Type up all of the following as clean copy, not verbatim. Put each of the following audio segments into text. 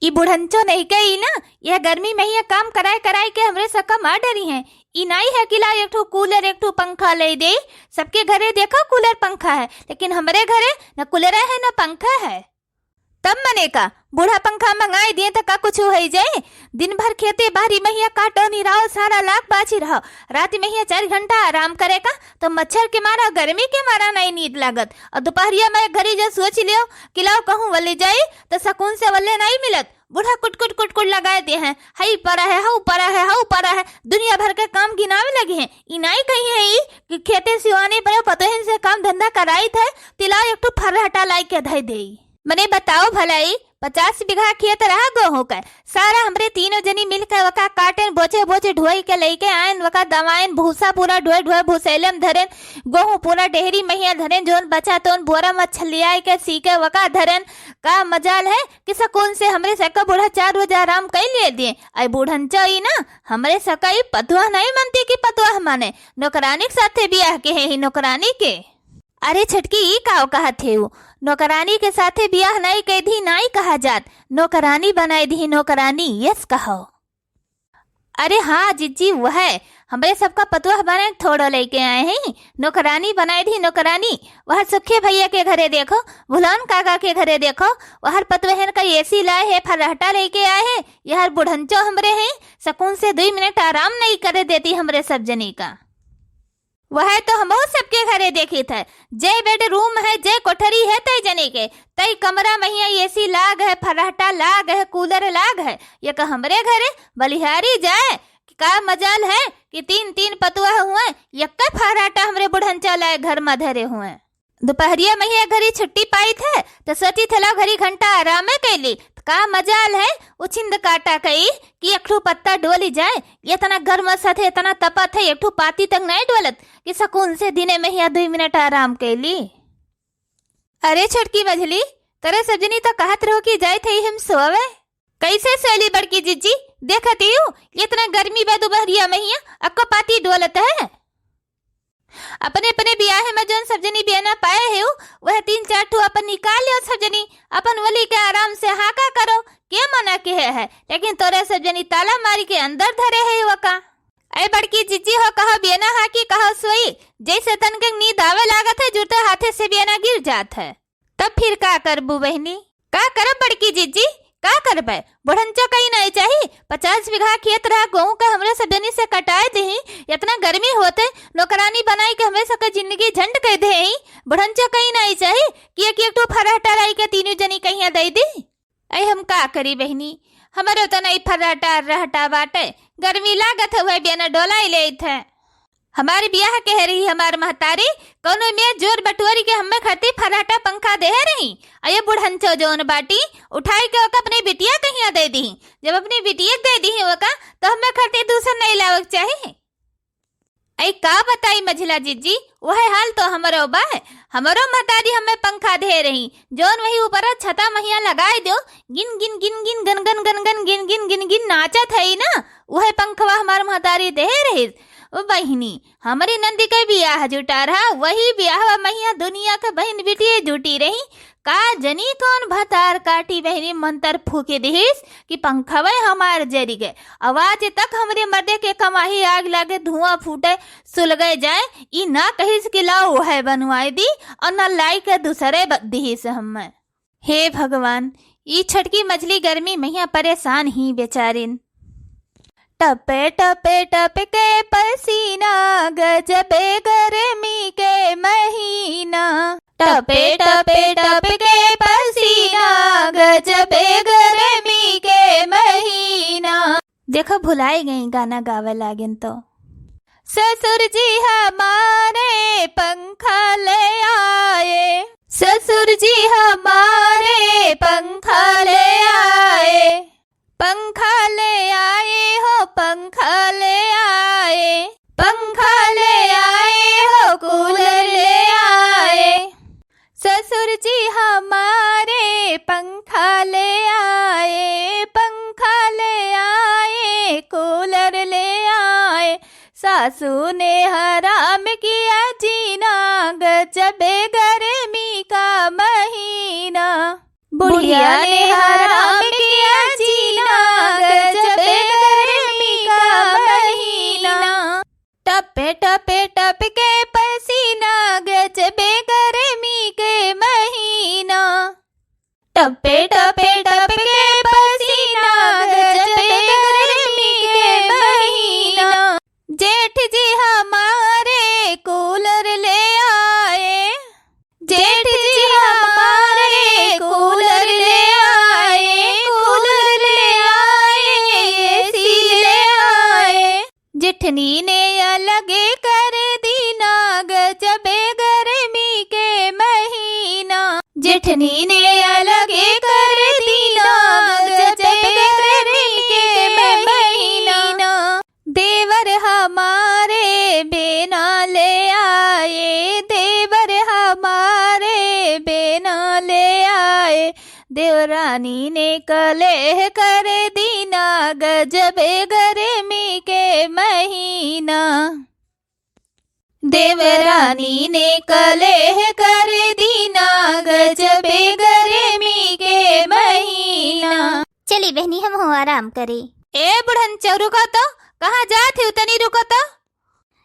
ई बुढ़ंचो नहीं गई ना, यह गर्मी में ही काम कराए कराए के हमरे सका मार डरी है। ई नहीं है कि ला एक ठो कूलर एक ठो पंखा ले दे। सबके घरे देखो कूलर पंखा है, लेकिन हमारे घरे न कूलर है न पंखा है। तब मने का बूढ़ा पंखा मंगाई दिए तो का कुछ हो जाए। दिन भर खेते बाहरी महिया काटो नहीं रहो, सारा लाख बाची रहो। रात में ही 4 घंटा आराम करेगा तो मच्छर के मारा गर्मी के मारा नहीं नींद लागत। और दोपहरिया में घरी जो सोच लियो कि लाओ कहूँ वल्ले जाए तो सकून से वल्ले नहीं मिलत। बूढ़ा कुट कुट कुट कुट लगाए दे हैं, हई परा है हऊ परा है हऊ परा है, दुनिया भर के काम गिनावे लगे हैं। ई नहीं कही है ई कि खेते सिवाने पर पतोहिन से काम धंधा कराई थे तिला एक ठो फर्राटा लाई के धई दे। मने बताओ भलाई 50 बीघा खेत रहा गेहूं का, सारा हमरे तीनों जनी मिलकर वका काटन बोचे बोचे ढोई के लेके आयन, वका दवाएन भूसा पूरा ढोए ढोए भूसेलम धरन, गेहूं पूरा डेहरी महिया धरन, जोन बचा तो बोरा में छलियाई के सीके वका धरन। का मजाल है कि सकून से हमरे सका बूढ़ा 4 रोज आराम कई ले दिए। आई बूढ़न चई ना हमरे सका ई पतुआ नहीं मनती कि पतुआ माने नौकरानी के साथे बियाह के है ही नौकरानी के। अरे छटकी ई काव कहा थे नौकरानी के साथे बियाह नहीं कह दी नहीं कहा जात, नौकरानी बनाई दी नौकरानी यस कहो। अरे हाँ जिज्जी वह है हमरे सबका पतुआ बने थोड़ा लेके आए हैं, नौकरानी बनाई दी नौकरानी। वह सुखे भैया के घरे देखो, भुलान काका के घरे देखो, वह पतुहन का एसी लाए है फर्राटा लेके आए हैं। यह बुढ़ंचो हमरे हैं, सकून से 2 मिनट आराम नहीं करे देती हमरे सब जनी का। वह तो हम सबके घरे देखी थे, जय बेडरूम है जय कोठरी है तय जने के, तय कमरा में ही एसी लाग है फर्राटा लाग है कूलर लाग है। ये का हमरे घरे बलिहारी जाए का मजाल है कि 3 पतुआ हुए यक्का फर्राटा हमरे बुढ़ंचा लाए घर में धरे हुए। दोपहरिया में ही घरी छुट्टी पाई थे तो सोची थला घरी घंटा आराम कैली। का मजाल है उछिंद काटा कई कि एक ठो पत्ता डोली जाए। इतना गर्म साथे इतना तपत है एक ठो पाती तक नहीं डोलत कि सकून से दिने में ही 2 मिनट आराम कैली। अरे छटकी बजली तेरे सजनी तो कहत रहो कि जाए थे हम सोवे, कैसे सोली बड़की जिज्जी देखती हूँ इतना गर्मी बा दोपहरिया में ही अक्को पाती डोलत है। अपने अपने ब्याह में जो सब जनी बियाना पाए है वह 3-4 ठो अपन निकाल लियो सब जनी अपन वली के आराम से हाका करो के मना के है, लेकिन तोरे सब जनी ताला मारी के अंदर धरे है वका। ऐ बड़की जिज्जी हो कहो बियाना हाकी कहो सोई, जैसे तन के नींद आवे लागत है जुटे हाथे से बियाना गिर जात है। तब फिर का करबू बहनी, का करब बड़की जिज्जी का करबे। बुढ़ंचा कहीं नहीं चाहिए 50 बीघा खेत रहा गेहूं का हमरे सब जनी से कटाए दे। इतना गर्मी होते नौकरानी बनाई के हमें सबका जिंदगी झंड कह दे। बुढ़ंचा कहीं नहीं चाहिए कि एक ठो फर्राटा लाई के 3 जनी कहीं दे दी। ऐ हम का करी बहनी, हमारे तो नहीं फर्राटा रहटा बाटे, गर्मी लागत हुए बिना डोलाई ले थे। हमारे ब्याह कह रही हमार महतारी कोनो में जोर बटोरी के हमें खाती फर्राटा पंखा दे रही। अये बुढ़ंचो जोन बाटी उठाई के ओका अपनी बिटिया कहीं दे दी। जब अपनी बिटिया दे दी ओका तो हमें खाती दूसरा नहीं लावक चाहिए। ऐ का बताई मझिला जिज्जी वह हाल तो हमारो बा है। हमारो महतारी हमें पंखा दे रही जोन वही ऊपर छता महिया लगाए दो गिन गिन गिन गिन गन गन गन गन गिन गिन गिन गिन नाचत है ना, वह पंखवा हमार महतारी दे रही। ओ बहिनी हमारी नंदी का ब्याह जुटा रहा, वही ब्याह महिया दुनिया का बहन बिटिया जुटी रही। का जनी कौन भतार काटी बहनी मंतर फूके दिहिस कि पंखवे हमार जरी गए। आवाज तक हमरे मर्दे के कमाही आग लागे धुआं फूटे सुलगे जाए। ई ना कहिस कि लाओ वह बनवाए दी और न लाई के दूसरे दिहिस हमें। हे भगवान ई छटकी मछली गर्मी महिया परेशान ही बेचारिन। टपे टपे टप के पसीना गजबे गर्मी के महीना, टपे टपे टप के पसीना गजबे गर्मी के महीना। देखो भुलाई गई गाना गावे लागेन तो। ससुर जी हमारे पंखा ले आए, ससुर जी हमारे पंखा ले आए, पंखा ले आए हो पंखा ले आए, पंखा ले आए हो कूलर ले आए। ससुर जी हमारे पंखा ले आए, पंखा ले आए कूलर ले आए। सासू ने हराम किया जीना गजबे गर्मी का महीना, बुढ़िया ने हराम किया जेठनी ने अलगे कर दीना गजब गर्मी के महीना। देवर हमारे बेना ले आए, देवर हमारे बेना ले आए, देवरानी ने कलेह कर दीना गजब गर्मी के महीना। देवरानी ने कलेह कर दीना गजब गर्मी के महीना। चली बहनी हम हो आराम करे। ए बुढ़न रुको तो, कहाँ जात है उतनी रुको तो।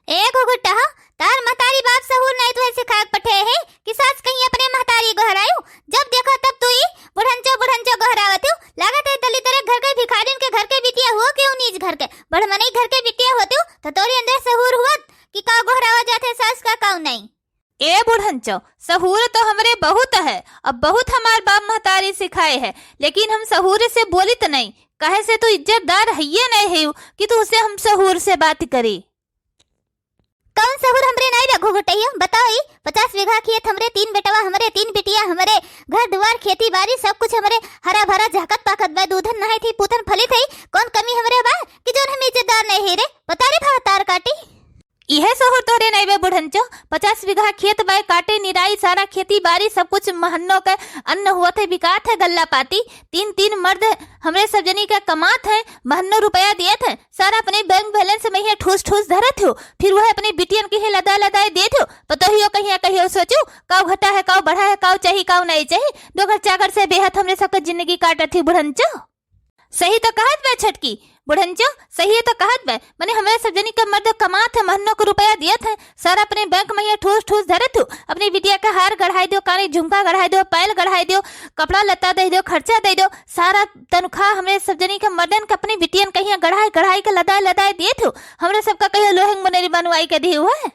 ए घुघुटा तार महतारी बाप सहूर नहीं तुहे सिखा पठे है कि सास कहीं अपने महतारी गहरायू, जब देखो तब तू ही बुढ़ंचो गहरावत हो। लागत है दलित रे घर के भिखारिन के घर के बिटिया हुआ क्यों नीच घर के बड़मनई घर के बिटिया होती हो तो तोरी अंदर सहूर हुआ कि का गहरावा जाते सास का काऊ नहीं। ए बुढ़ंचो सहूर तो हमरे बहुत है, अब बहुत हमार बाप महतारी सिखाए है, लेकिन हम सहूर से बोलित नहीं, कहे से तू इज्जतदार है नहीं है कि तू उसे हम सहूर से बात करी। कौन सहूर हमरे नहीं रखो घुटैया बताओ ही। 50 बीघा खेत हमरे, 3 बेटवा हमरे, 3 बिटिया हमरे, घर दुआर खेती बाड़ी सब कुछ हमरे, हरा भरा झाकत पाकत बा, दूधन नहाई थी पूतन फलित है, कौन कमी हमरे बा कि जोन हम इज्जतदार नहीं है रे। बता रे भाव तार काटी यह सहूर तोरे नहीं बे बुढ़ंचो। 50 बीघा खेत बे, काटे निराई सारा खेती बाड़ी सब कुछ महन्नो के अन्न हुआ थे, बिकात है गल्ला पाती। 3 मर्द हमरे सब जनी का कमात है, महन्नो रुपया दिए थे, सारा अपने बैंक बैलेंस में ही ठूस धरत हो, फिर वह अपने बिटियन के लदाए देत हो। पतो ही कहियो सोचू काव घटा है काव बढ़ा है, काव चाहिए काव नहीं चाहिए, दो घर चाकर से बेहद हमरे सबका जिंदगी काटत थी बुढ़ंचो। सही तो कहत बे छटकी बुढ़ंचो, सही तो कहत बे, मने हमारे सब जनी का मर्द कमात है, महन्नो को रुपया दिया था, सारा अपने बैंक में ये ठूस धरत हो, अपनी बिटिया का हार गढ़ाई दो, कानी झुमका गढ़ाई दो, पायल गढ़ाई दो, कपड़ा लत्ता दे दो, खर्चा दे दो, सारा तनख्वाह हमारे सब जनी का मर्दन का अपनी बिटियन कहीं गढ़ाई के लदाए दिए थे, हमारे सबका कहीं लोहंग मुनेरी बनवाई के दिए हुआ है।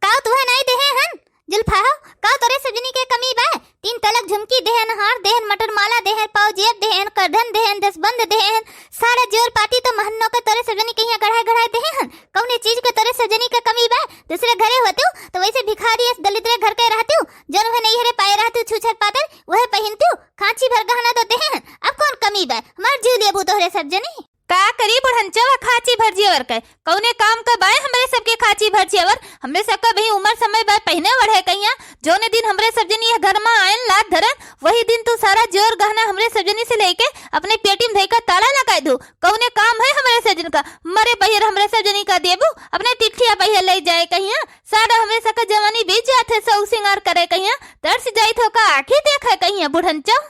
काव तुहे नहीं देहे हन जुल्फा हो, काव तोरे सजनी के कमी बा। 3 तलक झुमकी देहन, हार देहन, मटर माला देहन, पाव जेब देहन, करधन देहन, 10 बंद देहन, सारा जोर पाती तो महन्नो के तोरे सजनी के यहाँ गढ़ाई देहन। कौने चीज के तोरे सजनी के कमी बा। दूसरे घरे होते हो तो वैसे भिखारी दलित रे घर के रहते हो, जन वह नहीं हरे पाए रहते हो छूछर पातर वह पहनते हो, खांची भर गहना तो देहन। अब कौन कमी बा हमार जीव लेबू तोहरे सब जनी। का करी बुढ़ंचो खाची भर जियवर के कौने काम का बाय हमरे सबके खाची भर जियवर। हमरे सबका भी उम्र समय बाय पहने बढ़े कहिया, जोने दिन हमरे सब जनी ये घर में आयन लात धरन वही दिन तू सारा जोर गहना हमरे सब जनी से लेके अपने पेटी में धइका ताला लगा दू। कौने काम है हमरे सब जन का, मरे पहिर हमरे सब जनी का देबू, अपने तिठिया पहिर ले जाए कहिया, सारा हमरे सबका जवानी बीत जात है, सौ सिंगार करे कहिया, तरस जाई थो का आंखें देखा कहिया बुढ़ंचो।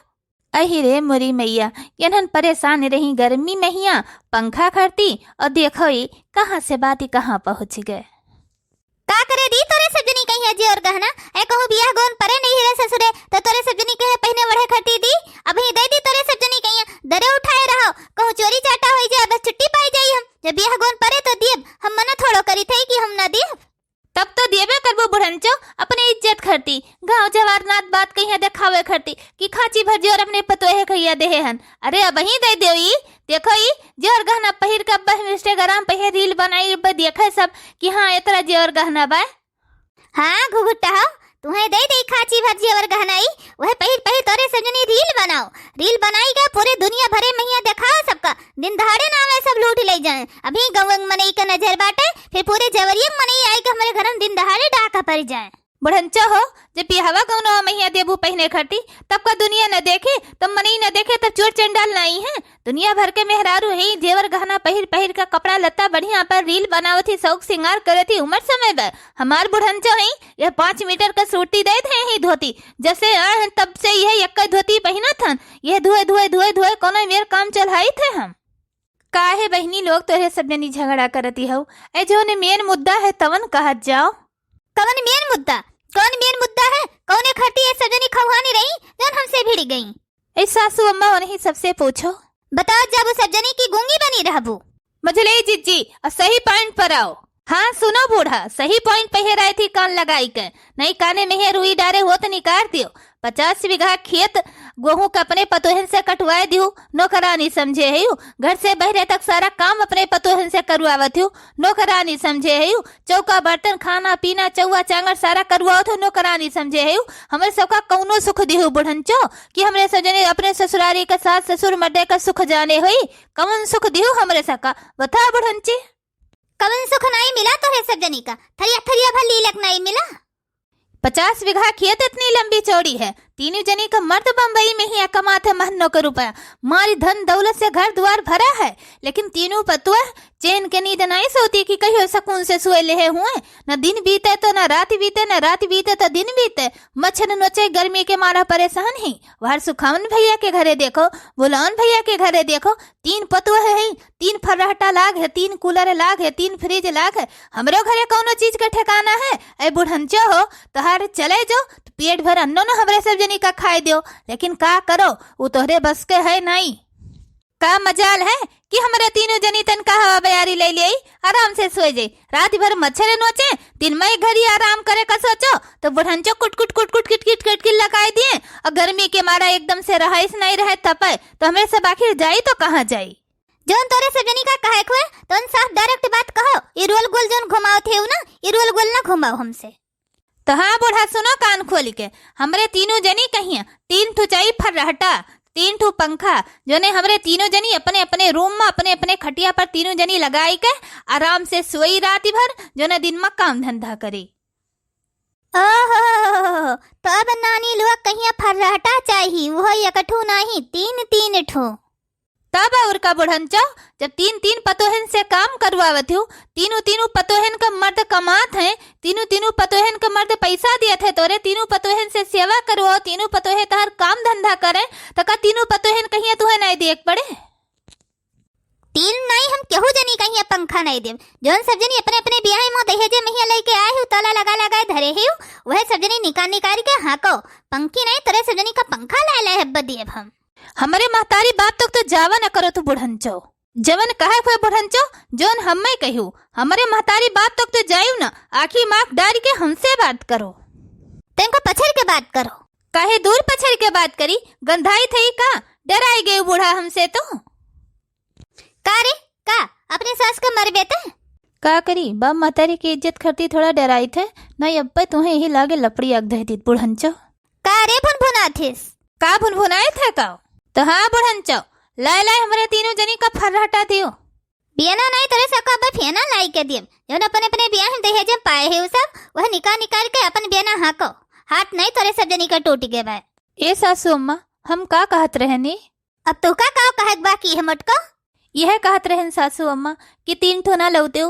अहि रे मोरी मैया, यनहन परेशान रही गर्मी में हिया पंखा खड़ती और देखो ये कहाँ से बाती कहाँ पहुँच गए। का करे दी तोरे सजनी कहीं अजी और गहना ए कहूं बियाह गोन परे नहीं रे ससुरे तो तोरे सजनी कहे पहने बढ़े खटी दी, अभी दे दी तोरे सजनी कहीं दरे उठाए रहो, कहूं चोरी चाटा होई जाए बस छुट्टी पाई जाई हम, जब बियाह गोन परे तो दियब, हम मना थोड़ो करी थई कि हम ना दियब। तब तो देबे करबो बुढ़ंचो, अपने इज्जत खरती गांव जवारनाथ बात कहिया देखावे खरती कि खाची भर और अपने पतोहे कहिया देहे हन। अरे अब ही दे दो ई देखो ई जोर गहना पहिर के इंस्टाग्राम पे रील बनाई देखे सब कि हाँ इतना जोर गहना बा। हाँ घुघुट्टा हो तुम्हें दे दे खाची भर जेवर गहनाई, वह पहिर तोरे सजनी रील बनाओ, रील बनाईगा पूरे दुनिया भरे मैया दिखाओ सबका, दिन दहाड़े नामे सब लूट ले जाए। अभी गवंग मनई का नजर बाटे फिर पूरे जवरियम मनई आएगा हमारे घर में दिन दहाड़े डाका पड़ जाए। बुढ़ंचो हो जब हवा कौनो मैया देबू पहने खरती तब का दुनिया न देखे तब मनई न देखे तब चोर चंडाल नहीं है। दुनिया भर के मेहरारू है जेवर गहना पहिर का कपड़ा लत्ता बढ़िया पर रील बनावत ही शौक सिंगार करे थी उम्र समय पर। हमार बुढ़ंचो है यह 5 मीटर का सूटी दे थे ही धोती जैसे तब से यह एक धोती पहना था, यह धुए कोनो मेर काम चलाई थे हम। काहे बहनी लोग तोरे सब जनी झगड़ा करती हो, ए जो ने मेन मुद्दा है तवन कहत जाओ। कवन मेन मुद्दा कौन मेन मुद्दा है, कौने खटी है सजनी खवानी रही जन हमसे भिड़ गई। ए सासू अम्मा उन्हें सबसे पूछो, बताओ जब सजनी की गूंगी बनी रहबू। मझले जीजी और सही पॉइंट पर आओ। हाँ सुनो बूढ़ा, सही पॉइंट पे ही रही थी कान लगाई के, नहीं काने में ही रुई डारे हो तो निकाल दियो। 50 बीघा खेत गेहूं के अपने पतोहन से कटवाए दियो, नौकरानी समझे है यू। घर से बहरे तक सारा काम अपने पतोहन से करवावत हूँ, नौकरानी समझे है यू। चौका बर्तन खाना पीना चौवा चांगर सारा करवाओ हो, नौकरानी समझे है यू। हमरे सबका कौनो सुख दिहु बुढ़ंचो कि हमरे सजने अपने ससुरारी के साथ ससुर मर्दे का सुख जाने हुई। कौन सुख दिहु हमरे सका बता बुढ़ंची। कवन सुख नहीं मिला तोरे सब जनी का, थरिया थरिया भर लीलक नहीं मिला। 50 बीघा खेत इतनी लंबी चौड़ी है, तीनों जनी का मर्द बम्बई में ही कमाते महनों का रुपया, मारी धन दौलत से घर द्वार भरा है, लेकिन तीनों पतुआ चैन के नींद नहीं सोती कि कहीं सुकून से सोए ले हुए। न दिन बीते तो न रात बीते, न रात बीते तो दिन बीते, मच्छर नोचे गर्मी के मारा परेशान ही। वहां सुखावन भैया के घरे देखो, बुलावन भैया के घरे देखो, 3 पतुआ है, 3 फर्राटा लाग है, 3 कूलर लाग है, 3 फ्रिज लाग है। हमरो घरे कौनो चीज का ठिकाना है? ऐ बुढ़ंचो हो तोहार चले जो तो पेट भर अन्नो न हमरे सब जनी का खाए दियो, लेकिन का करो वो तोहरे बस के है नहीं। का मजाल है कि हमारे तीनों जनी तन का हवा बयारी ले ली, आराम से सोए जाए, रात भर मच्छर नोचे, दिन में घड़ी आराम करे का सोचो तो बुढ़ंचो कुट कुट कुट कुट किट किट किट किट लगाए दिए। और गर्मी के मारा एकदम से रहाइश नहीं रहे तपे तो हमें सब आखिर जाई तो कहाँ जाई। जोन तोरे सब जनी का कहे खुए तो उन साफ डायरेक्ट बात कहो, इरुअल गोल जोन घुमाओ थे ना, इरुअल गोल ना घुमाओ हमसे। तो हाँ बूढ़ा सुनो कान खोल के, हमरे तीनों जनी कहिए 3 ठो चाहिए फर्राटा, 3 ठो पंखा, जो ने हमरे तीनों जनी अपने अपने रूम में अपने अपने खटिया पर तीनों जनी लगाई के आराम से सोई रात भर, जो ने दिन में काम धंधा करी। ओहो तो अब नानी लोग कहिया फर्राटा चाहिए, वो एकठो नहीं 3 ठो। तब और का बुढ़ंचो जब 3 पतोहन से काम करवावत हूँ, तीनों पतोहन का मर्द कमात हैं, तीनों पतोहन का मर्द पैसा दिए थे तोरे, तीनों पतोहन से सेवा करवाओ, तीनों पतोहे तहर काम धंधा करे तो का तीनों पतोहन कहिया तुहे नहीं देख पड़े। 3 नहीं हम केहू जनी कहिया पंखा नहीं देव, जोन सब जनी अपने अपने ब्याह में दहेजे महिया लेके आए हो, ताला लगा लगाए धरे हो, वह सब जनी निकाल के हाको, पंखी नहीं तोरे सब जनी का पंखा ले है बदिए हम। हमारे महतारी बात तो जावा न करो तू बुढ़ंचो, जवन कहे हुए बुढ़ंचो जोन हम मैं कहूँ, हमारे महतारी बात तो जायू न, आखी माख डाल के हमसे बात करो। तेनको पछड़ के बात करो। काहे दूर पछड़ के बात करी, गंधाई थई का, डराई गए बूढ़ा हमसे तो। का रे का अपने सास का मर बेते का करी, बाप महतारी की इज्जत करती थोड़ा डराई थे, नहीं अब तुम्हें ही लागे लपड़ी अग दे बुढ़ंचो। का रे भुनभुना थिस, का भुनभुनाए थे का? तो हाँ बुढ़ंचो लाए हमारे तीनों जनी का फर्राटा दियो। बियाना नहीं तोरे सका अब फेना लाई के दिए, जोन अपने अपने ब्याह में दहेजे पाए है सब, वह निकाल के अपन बियाना हाको, हाथ नहीं तोरे सब जनी का टूट गए बा। ए सासू अम्मा हम का कहत रहनी? अब तो का कहत बाकी है मटको? यह कहत रहन सासू अम्मा कि 3 ठो ना लौते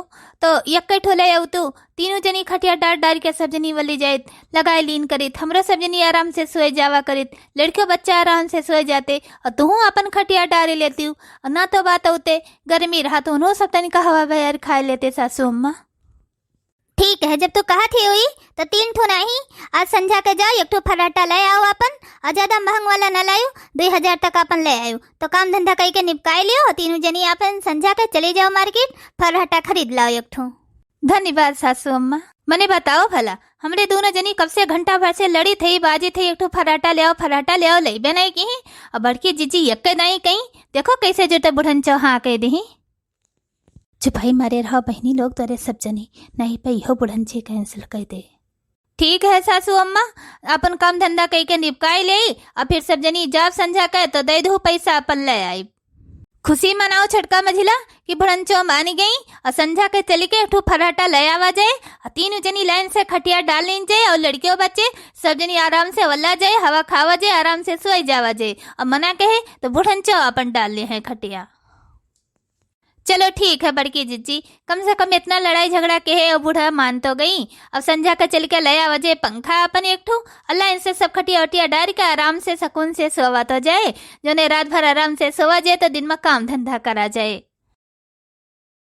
तो 1 ठो ले आऊ, तीनों जनी खटिया डाल के सब जनी वाली जाए लगाए लीन करित, हमरा सब जनी आराम से सोए जावा करित, लड़के बच्चा आराम से सोए जाते और तू अपन खटिया डाल लेती हूँ, ना तो बात होते गर्मी रहा तो उन्हों सब तनिका हवा बयार खाए लेते सासू अम्मा। ठीक है, जब तू कहा थी हुई तो 3 ठो नहीं, आज संझा के जाओ 1 ठो फर्राटा ले आओ अपन, और ज्यादा महंग वाला न लायो, 2000 तक अपन ले आयो तो काम धंधा कई के निपकाए लियो, तीनों जनी अपन संझा के चले जाओ मार्केट, फर्राटा खरीद लाओ 1 ठो। धन्यवाद सासू अम्मा। मने बताओ भला हमरे दोनों जनी कब से घंटा भर से लड़ी थी बाजी थी, 1 ठो फर्राटा ले आओ लेबे नहीं कहीं, और बड़की जीजी यक नहीं कहीं, देखो कैसे जुटे बुढ़ंचो हाँ कह दी। चुपाई मारे रहो बहनी लोग तोरे सब जनी, नहीं पे इहो बुढ़ंची कैंसिल कर दे। ठीक है सासू अम्मा, अपन काम धंधा कई के निपकाई ले, और फिर सब जनी जब संझा कहे तो दे दो पैसा अपन ले आई। खुशी मनाओ छटका मझिला कि बुढ़ंचो मान गई, और संझा के चली के 1 ठो फर्राटा ले आवा जाए, और तीनों जनी लाइन से खटिया डाल ली जाए, और लड़कियों बच्चे सब जनी आराम से वल्ला जाए, हवा खावा जाए, आराम से सोई जावा जाए, और मना कहे तो बुढ़ंचो अपन डाल ले हैं खटिया। चलो ठीक है बड़की जीजी, कम से कम इतना लड़ाई झगड़ा के है और बूढ़ा मान तो गई। अब संझा का चल के लया वजह पंखा अपन 1 ठो, अल्लाह इनसे सब खटिया उटिया डाल के आराम से सुकून से सोवा तो जाए, जो ने रात भर आराम से सोवा जाए तो दिन में काम धंधा करा जाए।